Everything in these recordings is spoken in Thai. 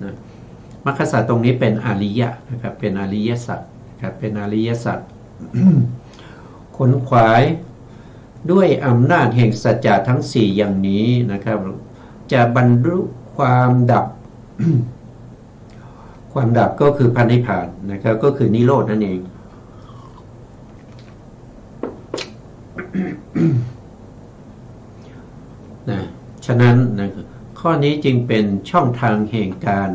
นะมรรคสัจตรงนี้เป็นอริยะนะครับเป็นอริยสัจนะครับเป็นอริยสัจ ขนขวายด้วยอำนาจแห่งสัจจะทั้งสี่อย่างนี้นะครับจะบรรลุความดับ ความดับก็คือพระนิพพานนะครับก็คือนิโรธนั่นเอง นะฉะนั้นนะข้อนี้จึงเป็นช่องทางแห่งการ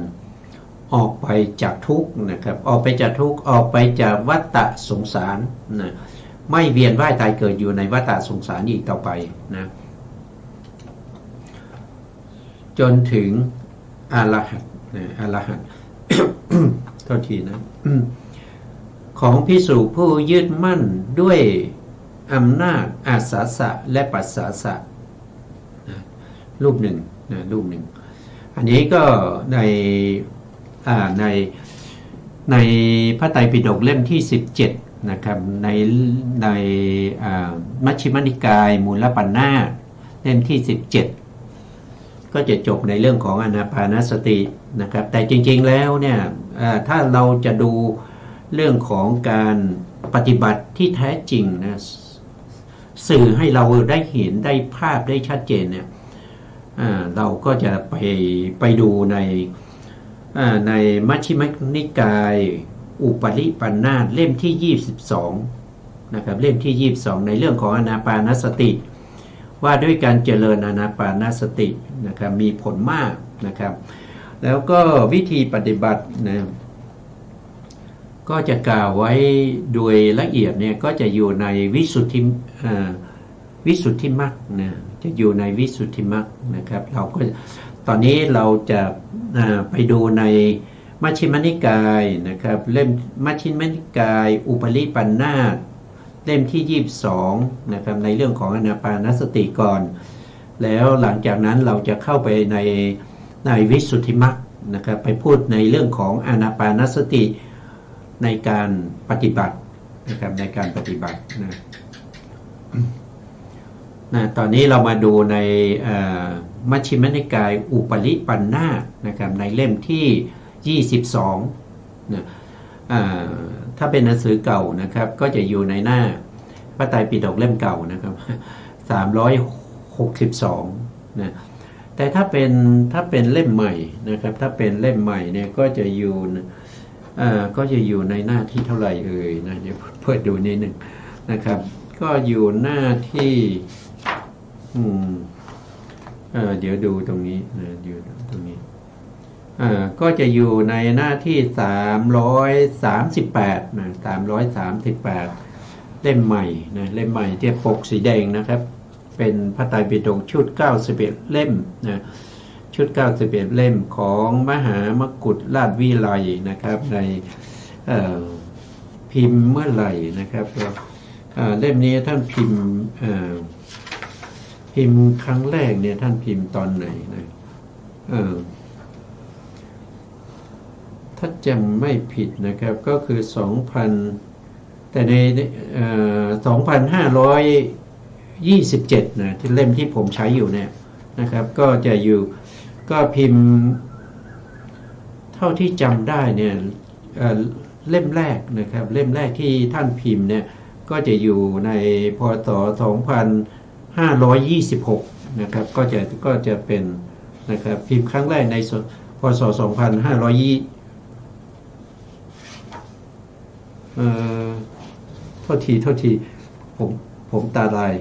ออกไปจากทุกข์นะครับออกไปจากทุกข์ออกไปจากวัฏฏะสงสารนะไม่เวียนว่ายตายเกิดอยู่ในวัฏฏะสงสารอีกต่อไปนะจนถึงอรหันต์นะอรหันต์ โทษทีนะของภิกษุผู้ยึดมั่นด้วยอำนาจอาสาสะและปัสสาสะรูปหนึ่งนะรูปหนึ่งอันนี้ก็ในพระไตรปิฎกเล่มที่17นะครับในมัชฌิมนิกายมูลปัญนาถเล่มที่17ก็จะจบในเรื่องของอานาปานสตินะครับแต่จริงๆแล้วเนี่ยถ้าเราจะดูเรื่องของการปฏิบัติที่แท้จริงนะสื่อให้เราได้เห็นได้ภาพได้ชัดเจนเนี่ยเราก็จะไปดูในมัชฌิมนิกายอุปริปันธาสเล่มที่22นะครับเล่มที่22ในเรื่องของอานาปานสติว่าด้วยการเจริญอานาปานสตินะครับมีผลมากนะครับแล้วก็วิธีปฏิบัตินะก็จะกล่าวไว้โดยละเอียดเนี่ยก็จะอยู่ในวิสุทธิมรรคนะจะอยู่ในวิสุทธิมรรคนะครับเราก็ตอนนี้เราจะไปดูในมัชฌิมนิกายนะครับเล่มมัชฌิมนิกายอุปริปันธาสเล่มที่22นะครับในเรื่องของอานาปานสติก่อนแล้วหลังจากนั้นเราจะเข้าไปในวิสุทธิมรรคนะครับไปพูดในเรื่องของอานาปานสติในการปฏิบัตินะครับในการปฏิบัตินะตอนนี้เรามาดูในมัชฌิมนิกายอุปริปันธาสนะครับในเล่มที่22นะถ้าเป็นหนังสือเก่านะครับก็จะอยู่ในหน้าพระไตรปิฎกเล่มเก่านะครับ362นะแต่ถ้าเป็นเล่มใหม่นะครับถ้าเป็นเล่มใหม่เนี่ยก็จะอยู่ในหน้าที่เท่าไหร่เอ่ยนะเดี๋ยวเปิดดูนิดหนึ่งนะครับก็อยู่หน้าที่เดี๋ยวดูตรงนี้นะอยู่ตรงนี้ก็จะอยู่ในหน้าที่338นะ338เล่มใหม่นะเล่มใหม่ที่ปกสีแดงนะครับเป็นพระไตรปิฎกชุด91เล่มนะชุด91เล่มของมหามกุฏราชวิไลนะครับในพิมพ์เมื่อไหร่นะครับเล่มนี้ท่านพิมพ์ครั้งแรกเนี่ยท่านพิมพ์ตอนไหนนะถ้าจำไม่ผิดนะครับก็คือ2,000แต่ใน2,527นะที่เล่มที่ผมใช้อยู่เนี่ยนะครับก็จะอยู่ก็พิมพ์เท่าที่จำได้เนี่ยเล่มแรกนะครับเล่มแรกที่ท่านพิมพ์เนี่ยก็จะอยู่ในพ.ศ. 2526นะครับก็จะเป็นนะครับพิมพ์ครั้งแรกในพ.ศ. 2520โทษทีผมตาลาย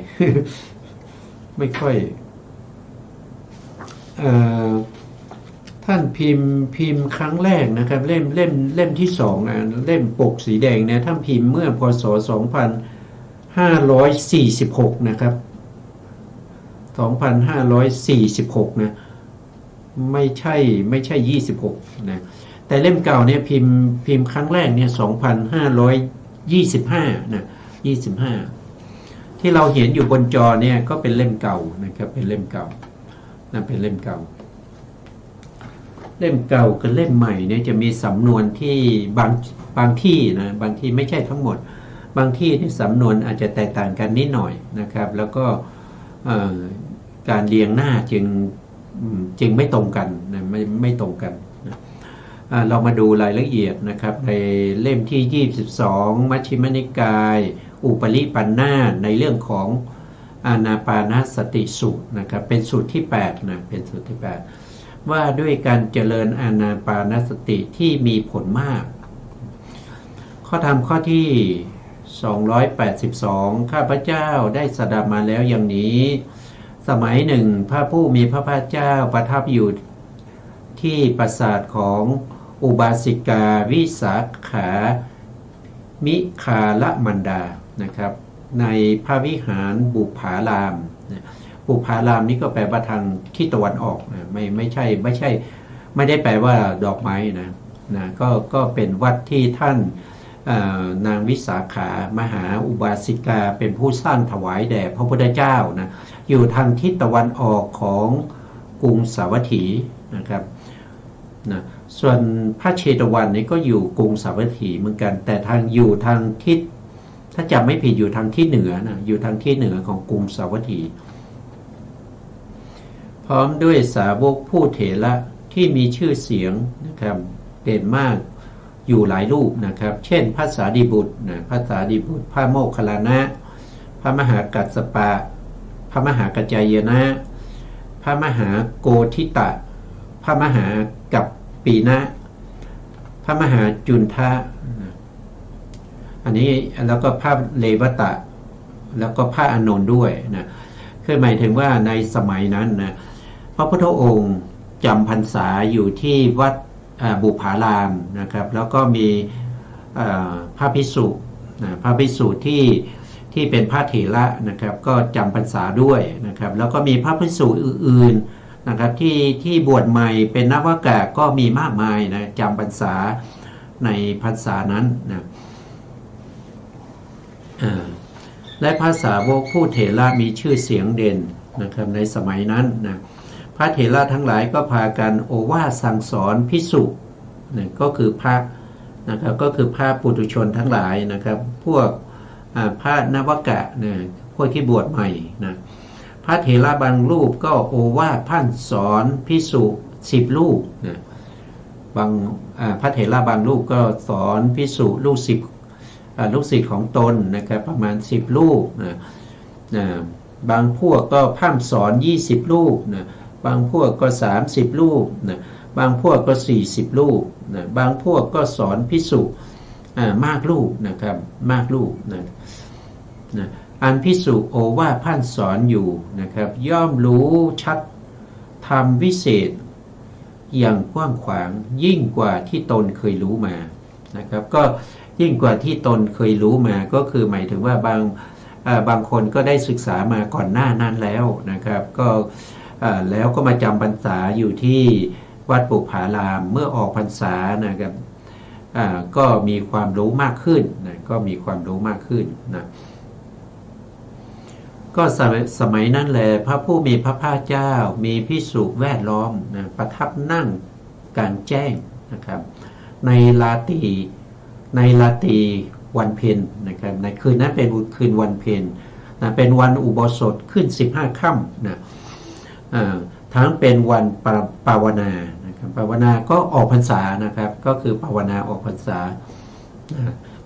ไม่ค่อยท่านพิมพ์ครั้งแรกนะครับเล่มที่2เล่มปกสีแดงเนี่ยท่านพิมพ์เมื่อพ.ศ. 2546นะครับ2546นะไม่ใช่26นะแต่เล่มเก่าเนี่ยพิมพ์ครั้งแรกเนี่ย2525นะ25ที่เราเห็นอยู่บนจอเนี่ยก็เป็นเล่มเก่านะครับเป็นเล่มเก่านะเป็นเล่มเก่ากับเล่มใหม่เนี่ยจะมีสำนวนที่บางที่นะบางที่ไม่ใช่ทั้งหมดบางที่สำนวนอาจจะแตกต่างกันนิดหน่อยนะครับแล้วก็การเรียงหน้าจึงไม่ตรงกันนะไม่ตรงกันนะ เรามาดูรายละเอียดนะครับในเล่มที่22มัชฌิมนิกายอุปริปันธาสในเรื่องของอานาปานสติสูตรนะครับเป็นสูตรที่8นะเป็นสูตรที่8ว่าด้วยการเจริญอานาปานสติที่มีผลมากข้อธรรมข้อที่282ข้าพเจ้าได้สดับมาแล้วอย่างนี้สมัยหนึ่งพระผู้มีพระภาคเจ้าประทับอยู่ที่ปราสาทของอุบาสิกาวิสาขามิคาละมันดานะครับในพระวิหารบุพารามบุพารามนี่ก็แปลว่าทางทิศตะวันออกนะไม่ใช่ไม่ได้แปลว่าดอกไม้นะก็เป็นวัดที่ท่านนางวิสาขามหาอุบาสิกาเป็นผู้สร้างถวายแด่พระพุทธเจ้านะอยู่ทางทิศตะวันออกของกรุงสาวัตถีนะครับนะส่วนพระเชตวันนี่ก็อยู่กรุงสาวัตถีเหมือนกันแต่อยู่ทางทิศถ้าจำไม่ผิดอยู่ทางที่เหนือนะอยู่ทางที่เหนือของกรุงสาวัตถีพร้อมด้วยสาวกผู้เถระที่มีชื่อเสียงนะครับเด่นมากอยู่หลายรูปนะครับเช่นพระสารีบุตรนะพระสารีบุตรพระโมคคัลลานะพระมหากัสสปะพระมหากัจจายนะพระมหาโกธิตะพระมหากัปปีนะพระมหาจุนทะอันนี้แล้วก็พระเลวตะแล้วก็พระอานนท์ด้วยนะคือหมายถึงว่าในสมัยนั้นนะพระพุทธองค์จำพรรษาอยู่ที่วัดบุพารามนะครับแล้วก็มีพระภิกษุพระภิกษุที่เป็นพระเถระนะครับก็จำพรรษาด้วยนะครับแล้วก็มีพระภิกษุอื่นๆนะครับที่บวชใหม่เป็นนวากะก็มีมากมายนะจำพรรษาในพรรษานั้นนะและพระสาวกผู้เถระมีชื่อเสียงเด่นนะครับในสมัยนั้นนะพระเถระทั้งหลายก็พากันโอวาทสั่งสอนภิกษุนะก็คือพระนะครับก็คือพระปุถุชนทั้งหลายนะครับพวกพระนวากะนะพวกที่บวชใหม่นะพระเถระบางรูปก็โอวาทพร่ำสอนภิกษุ10รูปนะบางพระเถระบางรูปก็สอนภิกษุลูกศิษย์ของตนนะครับประมาณ10รูปนะบางพวกก็พร่ำสอน20รูปนะบางพวกก็30รูปนะบางพวกก็40รูปนะบางพวกก็สอนภิกษุมากรูปนะครับมากรูปนะอันภิกษุโอวาทพร่ำสอนอยู่นะครับย่อมรู้ชัดธรรมวิเศษอย่างกว้างขวางยิ่งกว่าที่ตนเคยรู้มานะครับก็ยิ่งกว่าที่ตนเคยรู้มาก็คือหมายถึงว่าบางคนก็ได้ศึกษามาก่อนหน้านั้นแล้วนะครับก็แล้วก็มาจำพรรษาอยู่ที่วัดปุพารามเมื่อออกพรรษานะครับก็มีความรู้มากขึ้นนะก็มีความรู้มากขึ้นนะก็สมัยนั้นแหละพระผู้มีพระภาคเจ้ามีภิกษุแวดล้อมนะประทับนั่งกลางแจ้งนะครับในลาตรีวันเพ็ญนะครับในคืนนั้นเป็นคืนวันเพ็ญนะเป็นวันอุโบสถขึ้น15ค่ำนะทั้งเป็นวันภาวนานะครับภาวนาก็ออกพรรษานะครับก็คือภาวนาออกพรรษา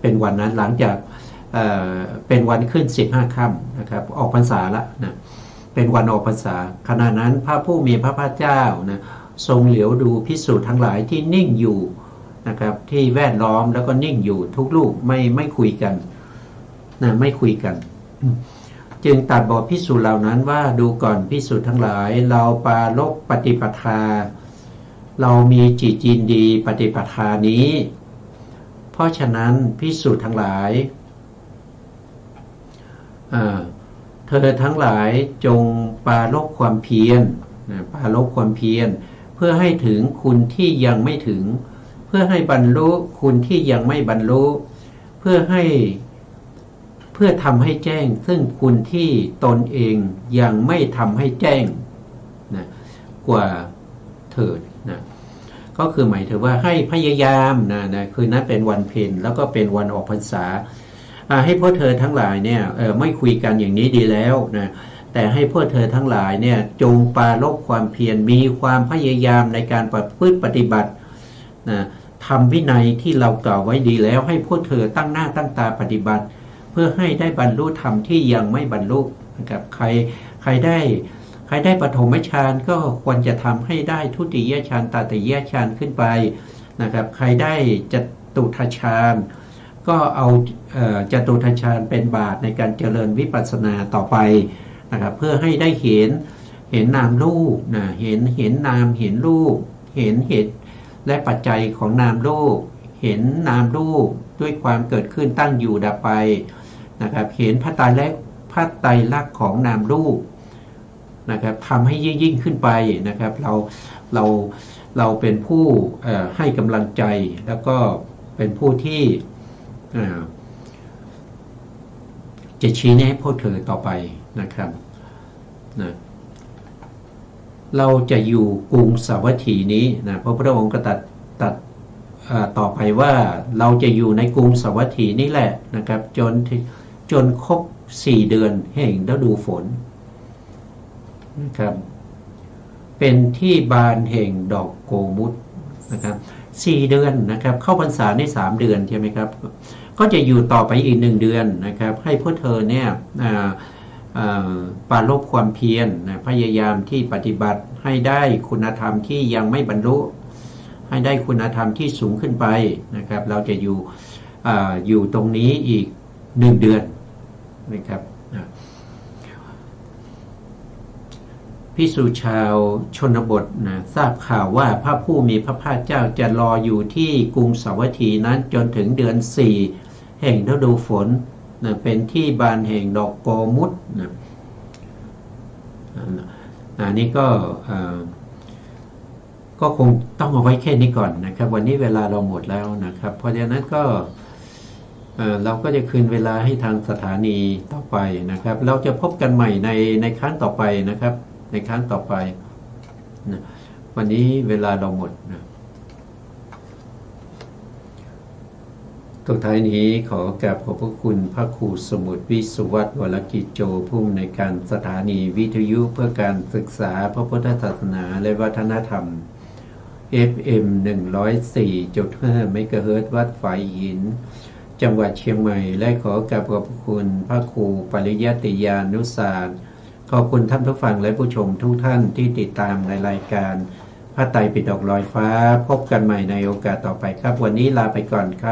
เป็นวันนั้นหลังจากเป็นวันขึ้น15ค่ำนะครับออกพรรษาละนะเป็นวันออกพรรษาขณะนั้นพระผู้มีพระภาคเจ้านะทรงเหลียวดูภิกษุทั้งหลายที่นิ่งอยู่นะครับที่แวดล้อมแล้วก็นิ่งอยู่ทุกรูปไม่คุยกันนะไม่คุยกันจึงตรัสบอกภิกษุเหล่านั้นว่าดูก่อนภิกษุทั้งหลายเราปรารภปฏิปทาเรามีจิตยินดีปฏิปทานี้เพราะฉะนั้นภิกษุทั้งหลายเธอทั้งหลายจงปรารภความเพียรปรารภความเพียรเพื่อให้ถึงคุณที่ยังไม่ถึงเพื่อให้บรรลุคุณที่ยังไม่บรรลุเพื่อทำให้แจ้งซึ่งคุณที่ตนเองยังไม่ทำให้แจ้งนะกว่าเถิดนะก็คือหมายถึงว่าให้พยายามนะคือนั้นเป็นวันเพ็ญแล้วก็เป็นวันออกพรรษาให้พวกเธอทั้งหลายเนี่ยไม่คุยกันอย่างนี้ดีแล้วนะแต่ให้พวกเธอทั้งหลายเนี่ยจงปรารภความเพียรมีความพยายามในการประพฤติปฏิบัตินะ รมวินัยที่เรากล่าวไว้ดีแล้วให้พวกเธอตั้งหน้าตั้งตาปฏิบัติ เพื่อให้ได้บรรลุธรรมที่ยังไม่บรรลุนะครับใครได้ปฐมฌานก็ควรจะทำให้ได้ทุติยฌานตติยฌานขึ้นไปนะครับใครได้จตุตถฌานก็เอาจตุตถฌานเป็นบาตรในการเจริญวิปัสสนาต่อไปนะครับเพื่อให้ได้เห็นนามรูปนะเห็นนามเห็นรูปเห็นเหตุและปัจจัยของนามรูปเห็นนามรูปด้วยความเกิดขึ้นตั้งอยู่ดับไปนะครับเห็นพระไตรลักษณ์ของนามรูปนะครับทำให้ยิ่งขึ้นไปนะครับเราเป็นผู้ให้กำลังใจแล้วก็เป็นผู้ที่จะชี้แนะพวกเธอต่อไปนะครับนะเราจะอยู่กรุงสาวัตถีนี้นะพระพุทธองค์ก็ตัดต่อไปว่าเราจะอยู่ในกรุงสาวัตถีนี่แหละนะครับจนครบ4 เดือนแห่งฤดูฝนนะครับเป็นที่บานแห่งดอกโกมุตนะครับ4 เดือนนะครับเข้าพรรษาใน3 เดือนใช่ไหมครับก็จะอยู่ต่อไปอีก1 เดือนนะครับให้พวกเธอเนี่ยปรารภความเพียรนะพยายามที่ปฏิบัติให้ได้คุณธรรมที่ยังไม่บรรลุให้ได้คุณธรรมที่สูงขึ้นไปนะครับเราจะอยู่ตรงนี้อีก1 เดือนนะครับภิกษุชาวชนบทนะทราบข่าวว่าพระผู้มีพระภาคเจ้าจะรออยู่ที่กรุงสาวัตถีนั้นจนถึงเดือน4แห่งฤดูฝนนะเป็นที่บานแห่งดอกโกมุตนะอันนี้ก็คงต้องเอาไว้แค่นี้ก่อนนะครับวันนี้เวลาเราหมดแล้วนะครับเพราะฉะนั้นก็เราก็จะคืนเวลาให้ทางสถานีต่อไปนะครับเราจะพบกันใหม่ในครั้งต่อไปนะครับในครั้งต่อไปนะวันนี้เวลาเราหมดนะตัวท้ายนี้ขอกราบขอบพระคุณพระครูสมุทรวิสุวัตรวรกิจโจผู้อำนวยการสถานีวิทยุเพื่อการศึกษาพระพุทธศาสนาและวัฒนธรรม FM 104.5 เมกะเฮิรตซ์วัดฝายหินจังหวัดเชียงใหม่และขอกราบขอบคุณพระครูปริยัติยานุสาสตร์ขอบคุณท่านผู้ฟังและผู้ชมทุกท่านที่ติดตามในรายการพระไตรปิฎกลอยฟ้าพบกันใหม่ในโอกาสต่อไปครับวันนี้ลาไปก่อนครับ